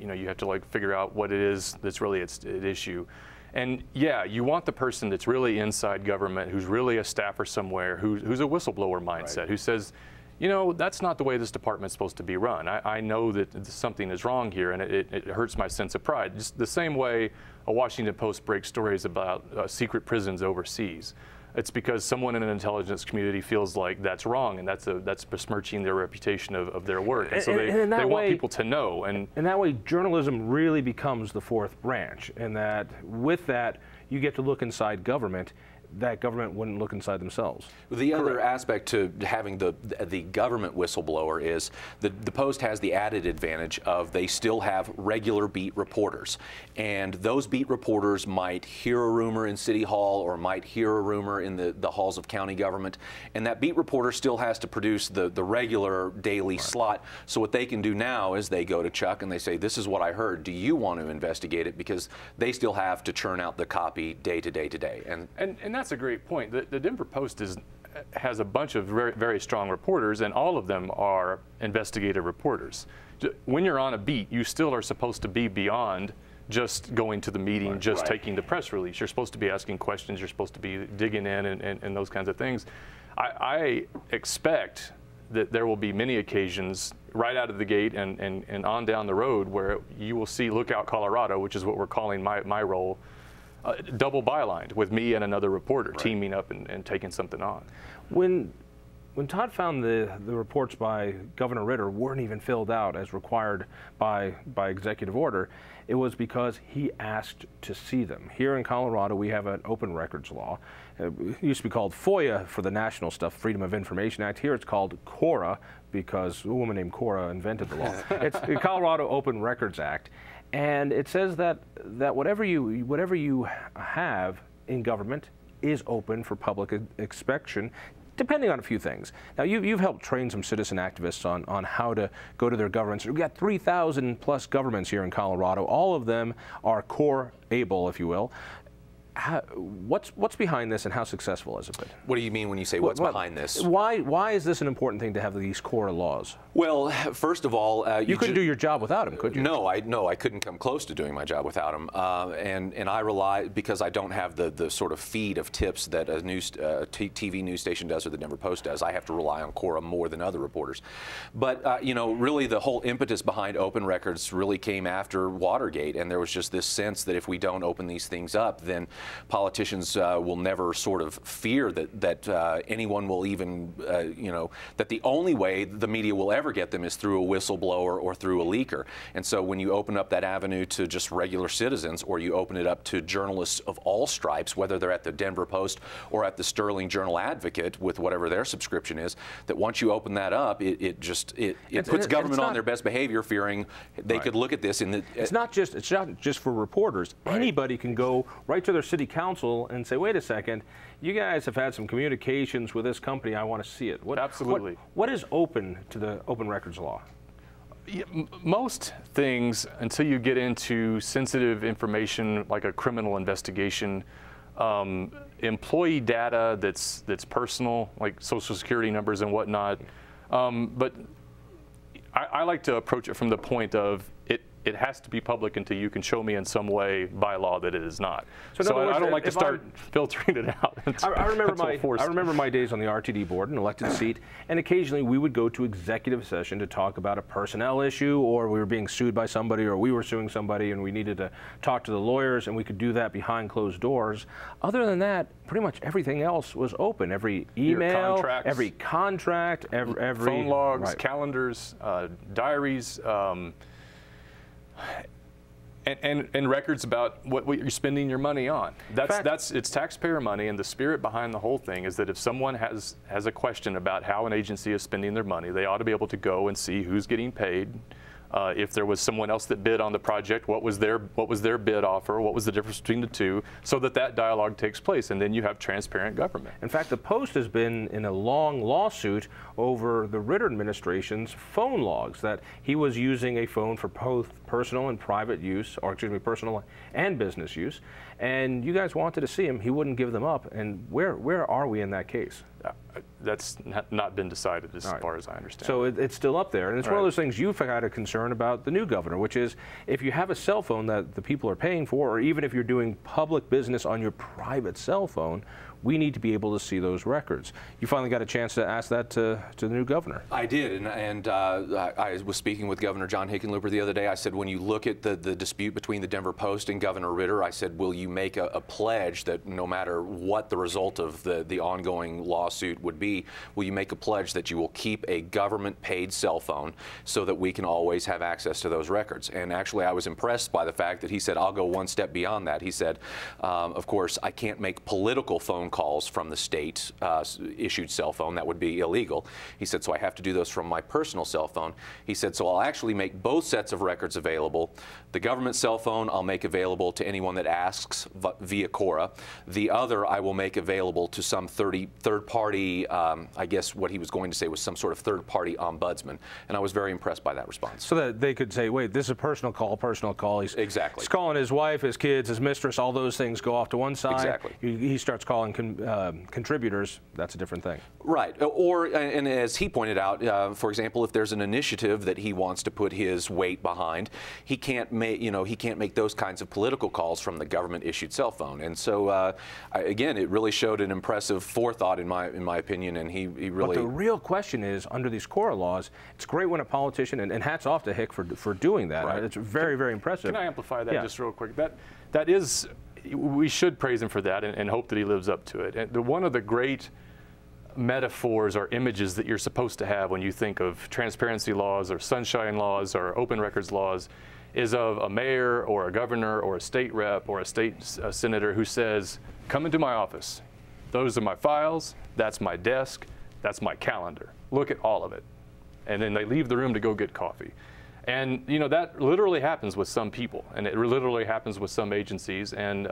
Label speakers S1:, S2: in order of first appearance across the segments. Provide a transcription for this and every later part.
S1: you know, you have to like figure out what it is that's really at issue. And yeah, you want the person that's really inside government, who's really a staffer somewhere, who's a whistleblower mindset,
S2: right,
S1: who says, you know, that's not the way this department's supposed to be run. I know that something is wrong here, and it hurts my sense of pride. Just the same way a Washington Post breaks stories about secret prisons overseas. It's because someone in an intelligence community feels like that's wrong, and that's besmirching their reputation of their work. And so they want people to know. And
S3: that way, journalism really becomes the fourth branch, and that with that, you get to look inside government that government wouldn't look inside themselves.
S2: The other aspect to having the government whistleblower is the Post has the added advantage of they still have regular beat reporters, and those beat reporters might hear a rumor in City Hall or might hear a rumor in the halls of county government, and that beat reporter still has to produce the regular daily slot. So what they can do now is they go to Chuck and they say, this is what I heard, do you want to investigate it? Because they still have to churn out the copy day to day to day.
S1: And that's a great point. The Denver Post has a bunch of very, very strong reporters, and all of them are investigative reporters. When you're on a beat, you still are supposed to be beyond just going to the meeting, taking the press release. You're supposed to be asking questions. You're supposed to be digging in and those kinds of things. I expect that there will be many occasions right out of the gate and on down the road where you will see Lookout Colorado, which is what we're calling my role, double bylined with me and another reporter teaming up and taking something on.
S3: When Todd found the reports by Governor Ritter weren't even filled out as required by executive order, it was because he asked to see them. Here in Colorado, we have an open records law. It used to be called FOIA for the national stuff, Freedom of Information Act. Here it's called CORA because a woman named Cora invented the law. It's the Colorado Open Records Act. And it says that whatever you have in government is open for public inspection, depending on a few things. Now, you've helped train some citizen activists on how to go to their governments. We've got 3,000 plus governments here in Colorado. All of them are CORA able, if you will. What's behind this, and how successful has it been?
S2: What do you mean when you say what's behind this?
S3: Why is this an important thing to have these CORA laws?
S2: Well, first of all,
S3: you couldn't do your job without them, could you?
S2: No, I couldn't come close to doing my job without them. And I rely, because I don't have the sort of feed of tips that a TV news station does or the Denver Post does. I have to rely on CORA more than other reporters. But you know, really, the whole impetus behind open records really came after Watergate, and there was just this sense that if we don't open these things up, then politicians will never sort of fear that anyone will even, you know, that the only way the media will ever get them is through a whistleblower or through a leaker. And so when you open up that avenue to just regular citizens, or you open it up to journalists of all stripes, whether they're at the Denver Post or at the Sterling Journal-Advocate with whatever their subscription is, that once you open that up, it puts government on their best behavior, fearing they could look at this in the...
S3: It's not just for reporters. Anybody can go right to their city council and say, wait a second, you guys have had some communications with this company, I want to see it.
S1: Absolutely.
S3: What is open to the open records law?
S1: Most things, until you get into sensitive information like a criminal investigation, employee data that's personal, like Social Security numbers and whatnot. But I like to approach it from the point of it has to be public until you can show me in some way by law that it is not. So I don't like to start filtering it out.
S3: I remember my days on the RTD board, an elected seat, and occasionally we would go to executive session to talk about a personnel issue, or we were being sued by somebody, or we were suing somebody and we needed to talk to the lawyers, and we could do that behind closed doors. Other than that, pretty much everything else was open. Every email, every contract, every
S1: phone logs, calendars, diaries, and records about what you're spending your money on. It's taxpayer money, and the spirit behind the whole thing is that if someone has a question about how an agency is spending their money, they ought to be able to go and see who's getting paid. If there was someone else that bid on the project, what was their bid offer? What was the difference between the two? So that dialogue takes place, and then you have transparent government.
S3: In fact, the Post has been in a long lawsuit over the Ritter administration's phone logs, that he was using a phone for personal and private use, or excuse me, personal and business use, and you guys wanted to see him. He wouldn't give them up. And where are we in that case?
S1: That's not been decided as far as I understand.
S3: So it's still up there, and it's one of those things you've had a concern about the new governor, which is if you have a cell phone that the people are paying for, or even if you're doing public business on your private cell phone, we need to be able to see those records. You finally got a chance to ask that to the new governor.
S2: I did, and I was speaking with Governor John Hickenlooper the other day. I said, when you look at the dispute between the Denver Post and Governor Ritter, I said, will you make a pledge that no matter what the result of the ongoing lawsuit would be, will you make a pledge that you will keep a government-paid cell phone so that we can always have access to those records? And actually, I was impressed by the fact that he said, I'll go one step beyond that. He said, of course, I can't make political phone calls from the state issued cell phone. That would be illegal. He said, so I have to do those from my personal cell phone. He said, so I'll actually make both sets of records available. The government cell phone I'll make available to anyone that asks via CORA. The other I will make available to some third-party, I guess what he was going to say was some sort of third-party ombudsman. And I was very impressed by that response.
S3: So that they could say, wait, this is a personal call,
S2: Exactly.
S3: He's calling his wife, his kids, his mistress, all those things go off to one side.
S2: Exactly.
S3: He starts calling contributors. That's a different thing.
S2: Right. Or, and as he pointed out, for example, if there's an initiative that he wants to put his weight behind, he can't make, he can't make those kinds of political calls from the government-issued cell phone. And so, again, it really showed an impressive forethought, in my opinion, and he really.
S3: But the real question is, under these CORA laws, it's great when a politician, and hats off to Hick for doing that.
S2: Right.
S3: It's very, very impressive.
S1: Can I amplify that just real quick? That is, we should praise him for that and hope that he lives up to it. And one of the great metaphors or images that you're supposed to have when you think of transparency laws or sunshine laws or open records laws is of a mayor or a governor or a state rep or a state senator who says, come into my office. Those are my files, that's my desk, that's my calendar. Look at all of it. And then they leave the room to go get coffee. And that literally happens with some people, and it literally happens with some agencies. And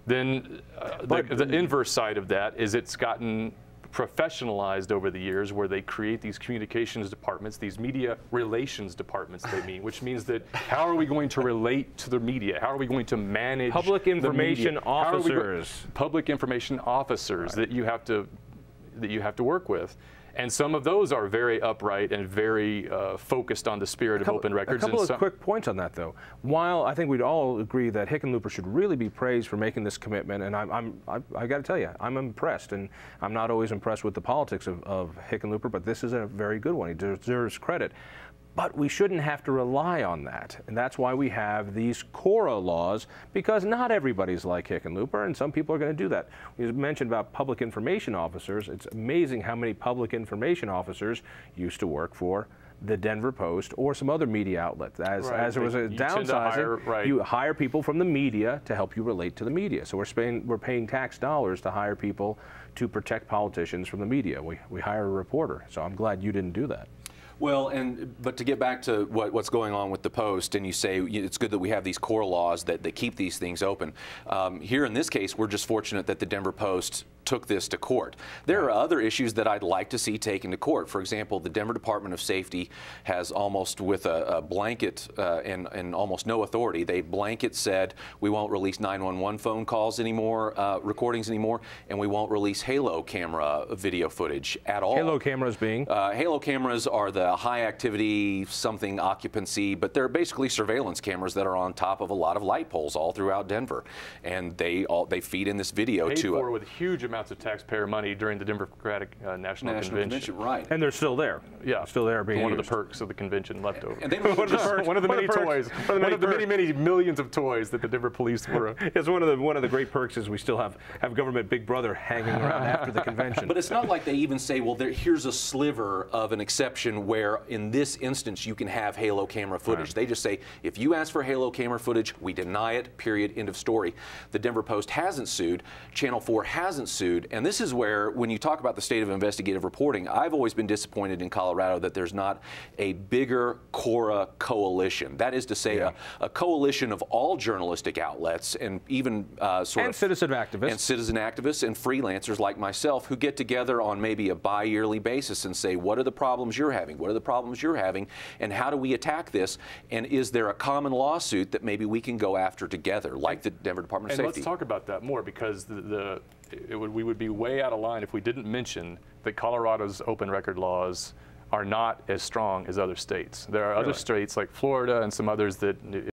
S1: then the inverse side of that is it's gotten professionalized over the years, where they create these communications departments, these media relations departments, which means that how are we going to relate to the media? How are we going to manage
S3: public information officers?
S1: Public information officers that you have to work with. And some of those are very upright and very focused on the spirit of open records.
S3: A couple of quick points on that, though. While I think we'd all agree that Hickenlooper should really be praised for making this commitment, and I got to tell you, I'm impressed, and I'm not always impressed with the politics of Hickenlooper, but this is a very good one. He deserves credit. But we shouldn't have to rely on that, and that's why we have these CORA laws, because not everybody's like Hickenlooper, and some people are going to do that. We mentioned about public information officers. It's amazing how many public information officers used to work for the Denver Post or some other media outlet. As there was a downsizing, you hire people from the media to help you relate to the media. So we're paying tax dollars to hire people to protect politicians from the media. We hire a reporter, so I'm glad you didn't do that.
S2: Well, but to get back to what's going on with the Post, and you say it's good that we have these CORA laws that keep these things open. Here in this case, we're just fortunate that the Denver Post took this to court. There are other issues that I'd like to see taken to court. For example, the Denver Department of Safety has almost with a blanket and almost no authority, they blanket said we won't release 911 phone calls anymore, recordings anymore, and we won't release Halo camera video footage at all.
S3: Halo cameras being?
S2: Halo cameras are the high activity something occupancy, but they're basically surveillance cameras that are on top of a lot of light poles all throughout Denver, and they feed in this video to it.
S1: With huge amounts of taxpayer money during the Democratic National Convention.
S2: Right.
S3: And they're still there.
S1: Yeah.
S3: Still there being
S1: one
S3: used.
S1: of the perks of the convention left over.
S2: And they
S1: one of the many toys. One of the many millions of toys that the Denver police were.
S3: It's one of the great perks is we still have government Big Brother hanging around after the convention.
S2: But it's not like they even say, well, here's a sliver of an exception where in this instance you can have Halo camera footage. Right. They just say, if you ask for Halo camera footage, we deny it, period, end of story. The Denver Post hasn't sued. Channel 4 hasn't sued. lawsuit, and this is where, when you talk about the state of investigative reporting, I've always been disappointed in Colorado that there's not a bigger CORA coalition. That is to say, a coalition of all journalistic outlets and even
S3: citizen activists
S2: and freelancers like myself who get together on maybe a bi-yearly basis and say, what are the problems you're having? What are the problems you're having? And how do we attack this? And is there a common lawsuit that maybe we can go after together, like the Denver Department of Safety?
S1: And let's talk about that more, because we would be way out of line if we didn't mention that Colorado's open record laws are not as strong as other states. There are other states like Florida and some others that